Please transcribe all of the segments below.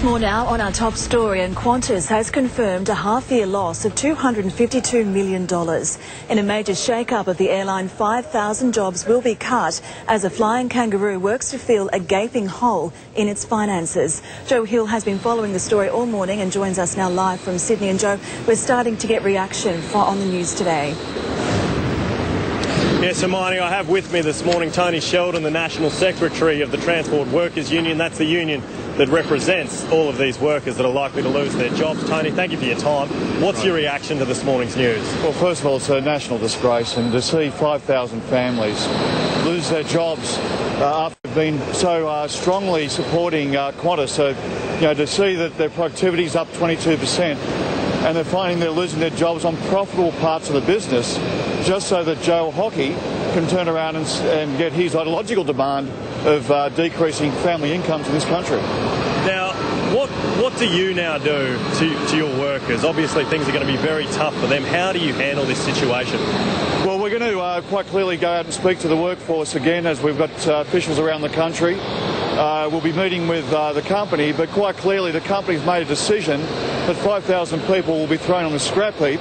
More now on our top story, and Qantas has confirmed a half-year loss of $252 million. In a major shake-up of the airline, 5,000 jobs will be cut as a flying kangaroo works to fill a gaping hole in its finances. Joe Hill has been following the story all morning and joins us now live from Sydney. And Joe, we're starting to get reaction on the news today. Yes, Hermione, I have with me this morning Tony Sheldon, the National Secretary of the Transport Workers Union. That's the union that represents all of these workers that are likely to lose their jobs. Tony, thank you for your time. What's your reaction to this morning's news? Well, first of all, it's a national disgrace, and to see 5,000 families lose their jobs after being so strongly supporting Qantas. So, to see that their productivity is up 22%, and they're finding they're losing their jobs on profitable parts of the business just so that Joe Hockey can turn around and get his ideological demand of decreasing family incomes in this country. Now, what do you now do to your workers? Obviously, things are going to be very tough for them. How do you handle this situation? Well, we're going to quite clearly go out and speak to the workforce again, as we've got officials around the country. We'll be meeting with the company, but quite clearly the company's made a decision that 5,000 people will be thrown on the scrap heap,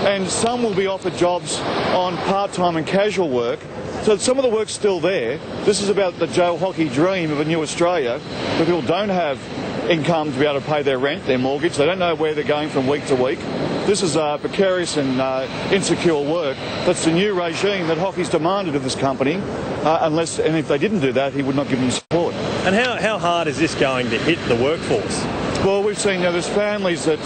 and some will be offered jobs on part-time and casual work. So some of the work's still there. This is about the Joe Hockey dream of a new Australia, where people don't have income to be able to pay their rent, their mortgage. They don't know where they're going from week to week. This is precarious and insecure work. That's the new regime that Hockey's demanded of this company. And if they didn't do that, he would not give them support. And how hard is this going to hit the workforce? Well, we've seen there's families that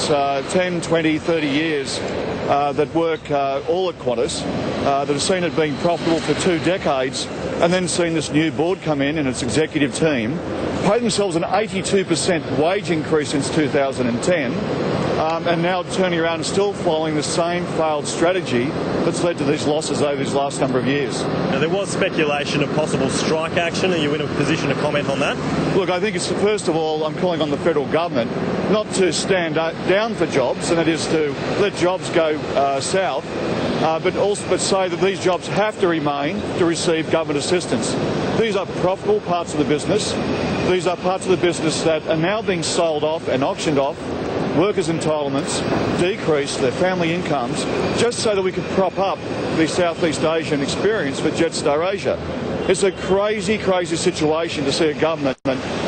10, 20, 30 years that work all at Qantas that have seen it being profitable for 2 decades, and then seen this new board come in and its executive team pay themselves an 82% wage increase since 2010, and now turning around and still following the same failed strategy that's led to these losses over these last number of years. Now, there was speculation of possible strike action. Are you in a position to comment on that? Look, I think it's, first of all, I'm calling on the federal government not to stand down for jobs, and that is to let jobs go south, but say that these jobs have to remain to receive government assistance. These are profitable parts of the business. These are parts of the business that are now being sold off and auctioned off. Workers' entitlements decrease their family incomes just so that we can prop up the Southeast Asian experience for Jetstar Asia. It's a crazy, crazy situation to see a government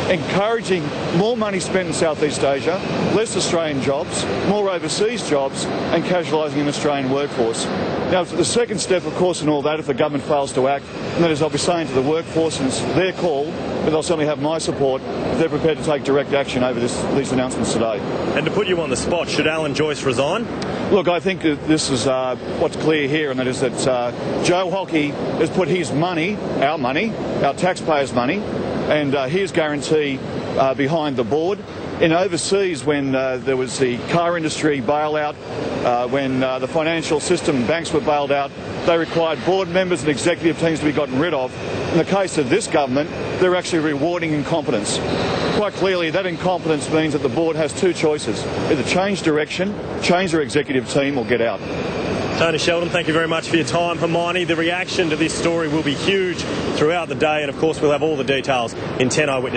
encouraging more money spent in Southeast Asia, less Australian jobs, more overseas jobs, and casualising an Australian workforce. Now, the second step, of course, in all that, if the government fails to act, and that is I'll be saying to the workforce, and it's their call, but they'll certainly have my support if they're prepared to take direct action over these announcements today. And to put you on the spot, should Alan Joyce resign? Look, I think that this is what's clear here, and that is that Joe Hockey has put his money, our taxpayers' money, and his guarantee behind the board. In overseas, when there was the car industry bailout, when the financial system and banks were bailed out, they required board members and executive teams to be gotten rid of. In the case of this government, they're actually rewarding incompetence. Quite clearly, that incompetence means that the board has 2 choices: either change direction, change their executive team, or get out. Tony Sheldon, thank you very much for your time. Hermione, the reaction to this story will be huge throughout the day, and of course we'll have all the details in 10 Eyewitness.